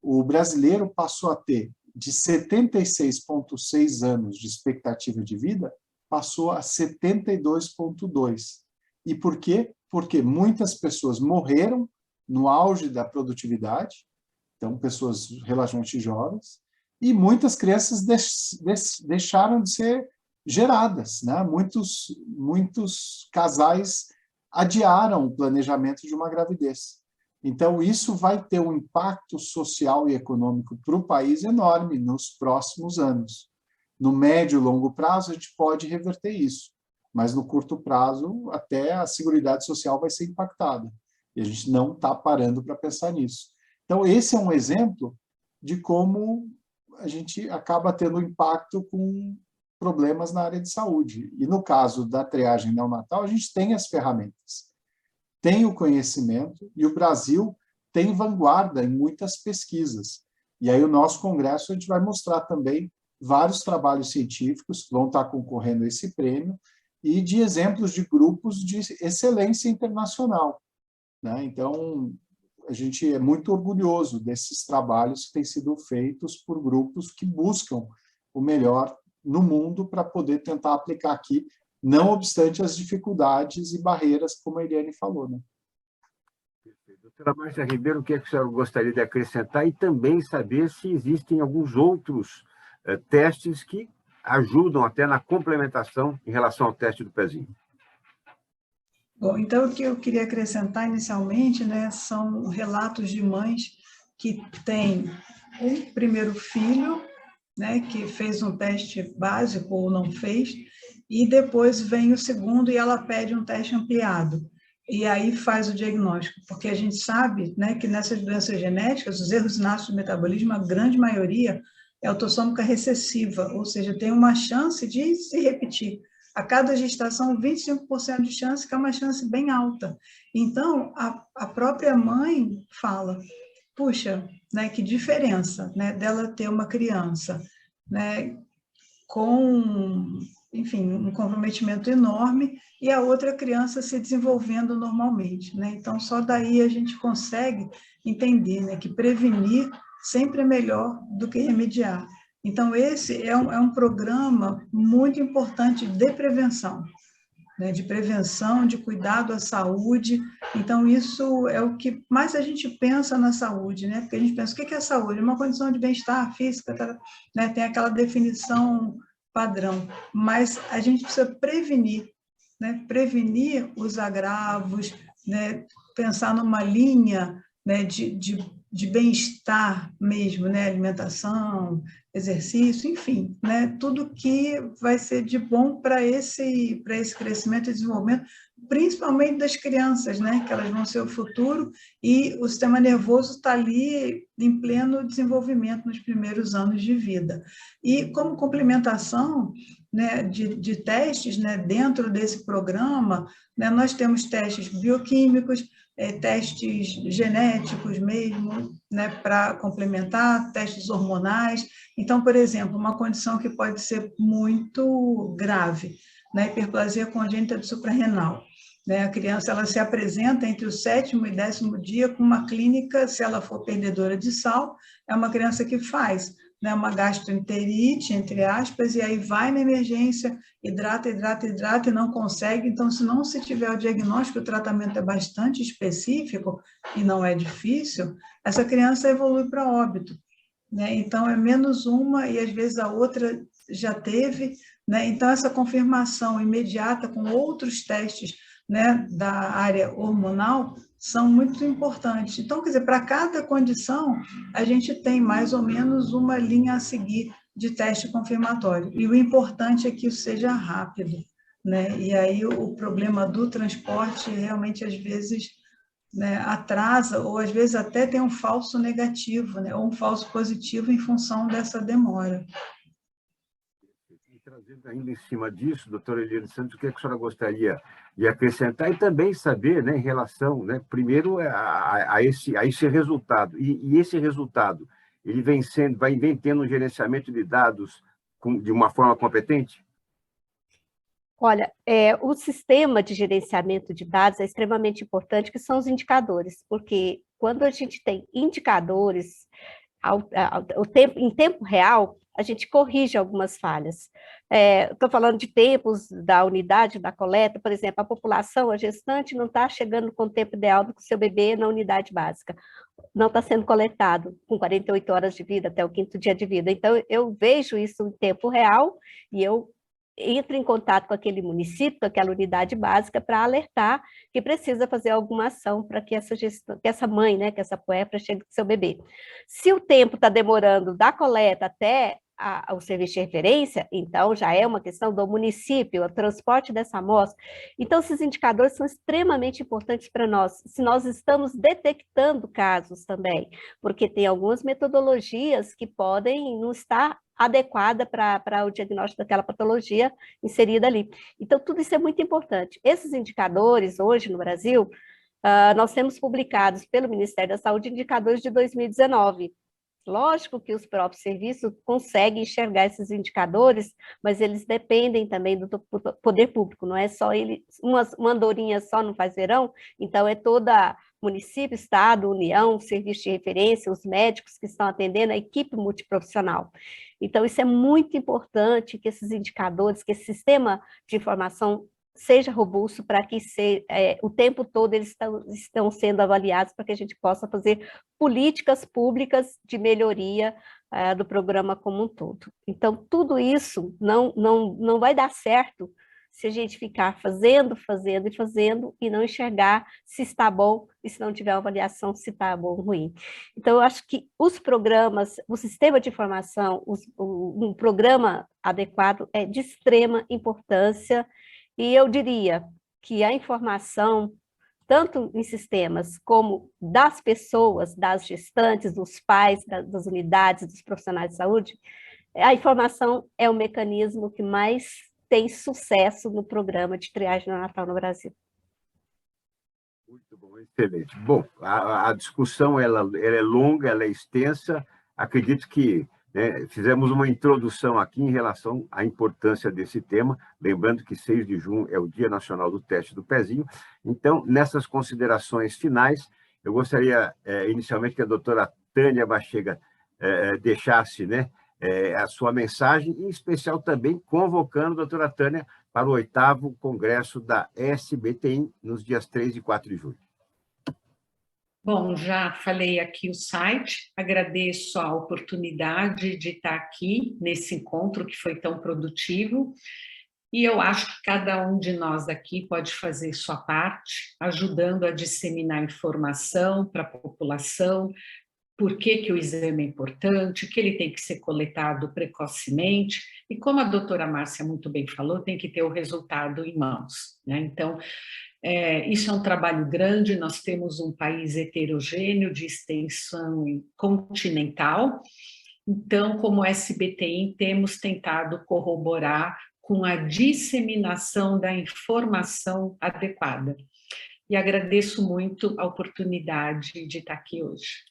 o brasileiro passou a ter de 76,6 anos de expectativa de vida, passou a 72,2. E por quê? Porque muitas pessoas morreram no auge da produtividade, então pessoas relativamente jovens, e muitas crianças deixaram de ser geradas, né? Muitos casais adiaram o planejamento de uma gravidez. Então, isso vai ter um impacto social e econômico para o país enorme nos próximos anos. No médio e longo prazo, a gente pode reverter isso, mas no curto prazo, até a Seguridade Social vai ser impactada. E a gente não está parando para pensar nisso. Então, esse é um exemplo de como a gente acaba tendo impacto com problemas na área de saúde. E no caso da triagem neonatal, a gente tem as ferramentas, tem o conhecimento, e o Brasil tem vanguarda em muitas pesquisas. E aí o nosso congresso a gente vai mostrar também vários trabalhos científicos que vão estar concorrendo a esse prêmio e de exemplos de grupos de excelência internacional, né? Então, a gente é muito orgulhoso desses trabalhos que têm sido feitos por grupos que buscam o melhor no mundo para poder tentar aplicar aqui, não obstante as dificuldades e barreiras, como a Eliane falou, né? Doutora Márcia Ribeiro, o que é que a senhora gostaria de acrescentar e também saber se existem alguns outros testes que ajudam até na complementação em relação ao teste do pezinho? Bom, então o que eu queria acrescentar inicialmente, né, são relatos de mães que têm um primeiro filho, né, que fez um teste básico ou não fez, e depois vem o segundo e ela pede um teste ampliado. E aí faz o diagnóstico, porque a gente sabe, né, que nessas doenças genéticas, os erros inatos do metabolismo, a grande maioria é autossômica recessiva, ou seja, tem uma chance de se repetir. A cada gestação, 25% de chance, que é uma chance bem alta. Então, a própria mãe fala, puxa, né, que diferença, né, dela ter uma criança, né, com, enfim, um comprometimento enorme e a outra criança se desenvolvendo normalmente, né? Então, só daí a gente consegue entender, né, que prevenir sempre é melhor do que remediar. Então, esse é um programa muito importante de prevenção, né, de prevenção, de cuidado à saúde. Então, isso é o que mais a gente pensa na saúde, né? Porque a gente pensa, o que é saúde? Uma condição de bem-estar física, né? Tem aquela definição padrão, mas a gente precisa prevenir, né? Prevenir os agravos, né? Pensar numa linha, né, de bem-estar mesmo, né? Alimentação, exercício, enfim, né? Tudo que vai ser de bom para esse crescimento e desenvolvimento, principalmente das crianças, né? Que elas vão ser o futuro e o sistema nervoso está ali em pleno desenvolvimento nos primeiros anos de vida. E como complementação, né, de testes, né, dentro desse programa, né, nós temos testes bioquímicos, testes genéticos mesmo, né, para complementar, testes hormonais. Então, por exemplo, uma condição que pode ser muito grave, né, hiperplasia congênita do suprarrenal. Né, a criança ela se apresenta entre o 7º e 10º dia com uma clínica, se ela for perdedora de sal, é uma criança que faz, né, uma gastroenterite, entre aspas, e aí vai na emergência, hidrata e não consegue. Então, se não se tiver o diagnóstico, o tratamento é bastante específico e não é difícil, essa criança evolui para óbito, né? Então, é menos uma e às vezes a outra já teve, né? Então, essa confirmação imediata com outros testes, né, da área hormonal são muito importantes. Então, quer dizer, para cada condição, a gente tem mais ou menos uma linha a seguir de teste confirmatório. E o importante é que isso seja rápido, né? E aí o problema do transporte realmente, às vezes, né, atrasa, ou às vezes até tem um falso negativo, né, ou um falso positivo em função dessa demora. E trazendo ainda em cima disso, doutora Eliane Santos, o que a senhora gostaria de acrescentar e também saber, né, em relação, né, primeiro, a esse resultado. E esse resultado, ele vem tendo um gerenciamento de dados de uma forma competente? Olha, o sistema de gerenciamento de dados é extremamente importante, que são os indicadores, porque quando a gente tem indicadores em tempo real, a gente corrige algumas falhas. Estou falando de tempos da unidade da coleta, por exemplo, a população, a gestante, não está chegando com o tempo ideal do seu bebê na unidade básica. Não está sendo coletado com 48 horas de vida, até o 5º dia de vida. Então, eu vejo isso em tempo real e eu entro em contato com aquele município, com aquela unidade básica, para alertar que precisa fazer alguma ação para que essa mãe, né, que essa puérpera chegue com seu bebê. Se o tempo está demorando da coleta até o serviço de referência, então já é uma questão do município, o transporte dessa amostra. Então, esses indicadores são extremamente importantes para nós, se nós estamos detectando casos também, porque tem algumas metodologias que podem não estar adequada para o diagnóstico daquela patologia inserida ali. Então, tudo isso é muito importante. Esses indicadores, hoje no Brasil, nós temos publicados pelo Ministério da Saúde indicadores de 2019. Lógico que os próprios serviços conseguem enxergar esses indicadores, mas eles dependem também do poder público, não é só ele, uma andorinha só não faz verão, então é toda município, estado, união, serviço de referência, os médicos que estão atendendo, a equipe multiprofissional. Então, isso é muito importante que esses indicadores, que esse sistema de informação seja robusto para que o tempo todo eles estão sendo avaliados para que a gente possa fazer políticas públicas de melhoria do programa como um todo. Então, tudo isso não vai dar certo se a gente ficar fazendo e não enxergar se está bom e se não tiver uma avaliação se está bom ou ruim. Então, eu acho que os programas, o sistema de informação, um programa adequado é de extrema importância. E eu diria que a informação, tanto em sistemas como das pessoas, das gestantes, dos pais, das unidades, dos profissionais de saúde, a informação é o mecanismo que mais tem sucesso no programa de triagem neonatal no Brasil. Muito bom, excelente. Bom, a discussão ela é longa, ela é extensa. Acredito que fizemos uma introdução aqui em relação à importância desse tema, lembrando que 6 de junho é o Dia Nacional do Teste do Pezinho. Então, nessas considerações finais, eu gostaria, inicialmente, que a doutora Tânia Bachega deixasse a sua mensagem, em especial também convocando a doutora Tânia para o 8º Congresso da SBTI, nos dias 3 e 4 de julho. Bom, já falei aqui o site, agradeço a oportunidade de estar aqui nesse encontro que foi tão produtivo, e eu acho que cada um de nós aqui pode fazer sua parte, ajudando a disseminar informação para a população, por que o exame é importante, que ele tem que ser coletado precocemente, e como a doutora Márcia muito bem falou, tem que ter o resultado em mãos, né? Então, isso é um trabalho grande, nós temos um país heterogêneo de extensão continental, então, como SBTI, temos tentado corroborar com a disseminação da informação adequada. E agradeço muito a oportunidade de estar aqui hoje.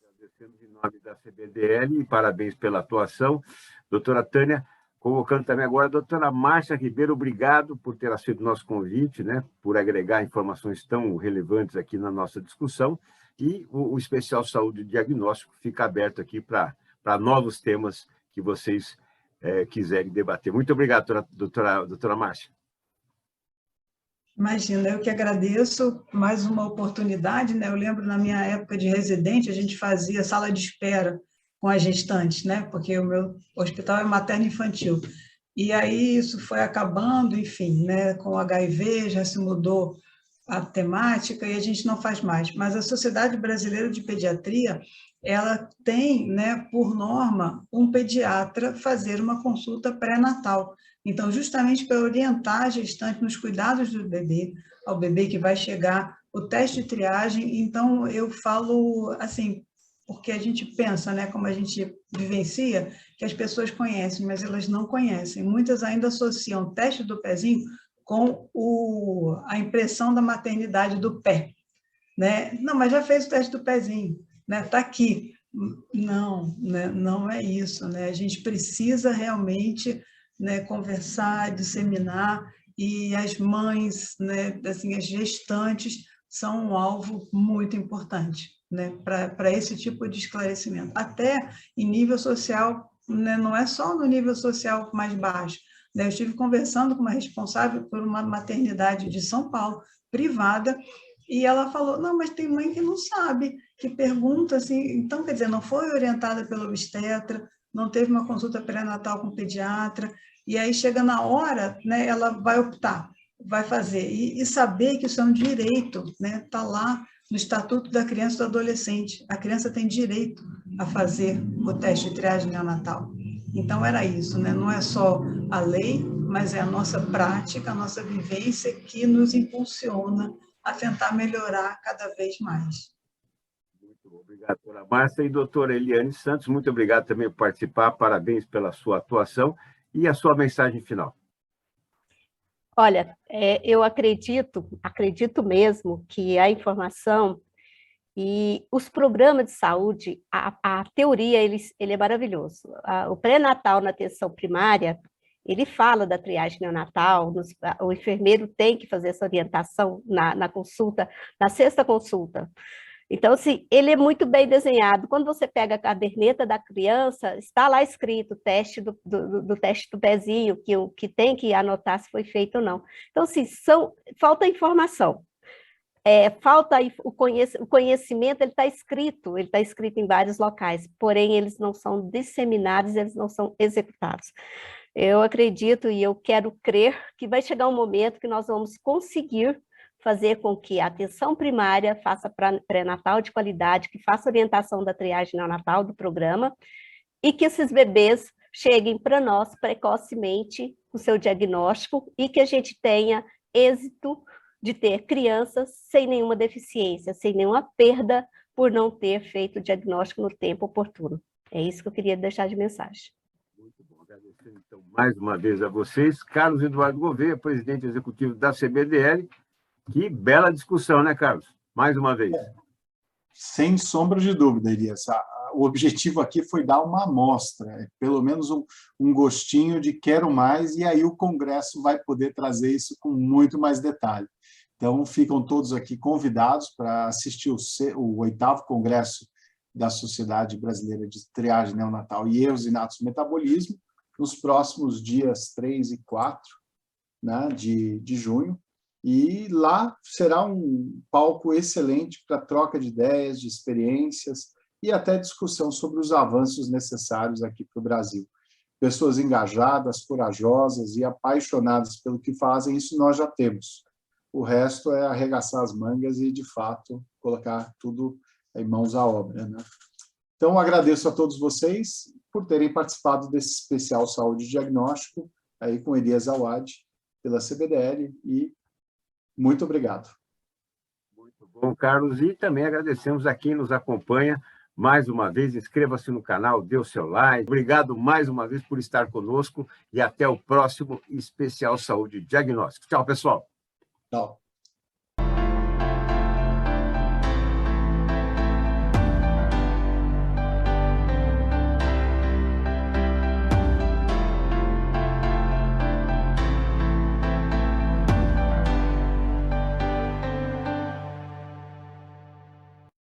Agradecemos em nome da CBDL e parabéns pela atuação. Doutora Tânia, convocando também agora a doutora Márcia Ribeiro, obrigado por ter aceito o nosso convite, por agregar informações tão relevantes aqui na nossa discussão, e o especial Saúde e Diagnóstico fica aberto aqui para novos temas que vocês quiserem debater. Muito obrigado, doutora Márcia. Imagina, eu que agradeço mais uma oportunidade, Eu lembro, na minha época de residente, a gente fazia sala de espera com as gestantes, Porque o meu hospital é materno-infantil. E aí isso foi acabando, enfim, com o HIV já se mudou a temática e a gente não faz mais. Mas a Sociedade Brasileira de Pediatria, ela tem, né, por norma, um pediatra fazer uma consulta pré-natal. Então, justamente para orientar a gestante nos cuidados do bebê, ao bebê que vai chegar, o teste de triagem. Então, eu falo assim, porque a gente pensa, né, como a gente vivencia, que as pessoas conhecem, mas elas não conhecem. Muitas ainda associam o teste do pezinho com a impressão da maternidade do pé, né? Não, mas já fez o teste do pezinho, né? Está aqui. Não, né? Não é isso, né? A gente precisa realmente, né, conversar, disseminar, e as mães, né, assim, as gestantes são um alvo muito importante, né, para esse tipo de esclarecimento. Até em nível social, né, não é só no nível social mais baixo. Né? Eu estive conversando com uma responsável por uma maternidade de São Paulo, privada, e ela falou, não, mas tem mãe que não sabe, que pergunta assim, então, quer dizer, não foi orientada pelo obstetra, não teve uma consulta pré-natal com o pediatra, e aí chega na hora, né, ela vai optar, vai fazer, e saber que isso é um direito, né, está lá no Estatuto da Criança e do Adolescente, a criança tem direito a fazer o teste de triagem neonatal. Então, era isso, né? Não é só a lei, mas é a nossa prática, a nossa vivência que nos impulsiona a tentar melhorar cada vez mais. Muito obrigado, doutora Márcia. E doutora Eliane Santos, muito obrigado também por participar, parabéns pela sua atuação e a sua mensagem final. Olha, eu acredito mesmo que a informação e os programas de saúde, a teoria, ele é maravilhoso. O pré-natal na atenção primária, ele fala da triagem neonatal, o enfermeiro tem que fazer essa orientação na consulta, na sexta consulta. Então, assim, ele é muito bem desenhado. Quando você pega a caderneta da criança, está lá escrito o teste do teste do pezinho, que tem que anotar se foi feito ou não. Então, assim, falta informação. Falta o conhecimento, ele está escrito em vários locais, porém eles não são disseminados, eles não são executados. Eu acredito e eu quero crer que vai chegar um momento que nós vamos conseguir fazer com que a atenção primária faça pré-natal de qualidade, que faça orientação da triagem neonatal do programa, e que esses bebês cheguem para nós precocemente com seu diagnóstico e que a gente tenha êxito de ter crianças sem nenhuma deficiência, sem nenhuma perda por não ter feito o diagnóstico no tempo oportuno. É isso que eu queria deixar de mensagem. Muito bom. Agradecendo, então, mais uma vez a vocês. Carlos Eduardo Gouveia, presidente executivo da CBDL. Que bela discussão, né, Carlos? Mais uma vez. Sem sombra de dúvida, Elias. O objetivo aqui foi dar uma amostra, pelo menos um gostinho de quero mais, e aí o Congresso vai poder trazer isso com muito mais detalhe. Então, ficam todos aqui convidados para assistir o 8º Congresso da Sociedade Brasileira de Triagem Neonatal e Erros Inatos do Metabolismo, nos próximos dias 3 e 4, né, de junho. E lá será um palco excelente para troca de ideias, de experiências e até discussão sobre os avanços necessários aqui para o Brasil. Pessoas engajadas, corajosas e apaixonadas pelo que fazem, isso nós já temos. O resto é arregaçar as mangas e, de fato, colocar tudo em mãos à obra, né? Então, agradeço a todos vocês por terem participado desse especial Saúde e Diagnóstico aí com Elias Awad, pela CBDL, e muito obrigado. Muito bom, Carlos. E também agradecemos a quem nos acompanha mais uma vez. Inscreva-se no canal, dê o seu like. Obrigado mais uma vez por estar conosco e até o próximo especial Saúde e Diagnóstico. Tchau, pessoal. Tchau.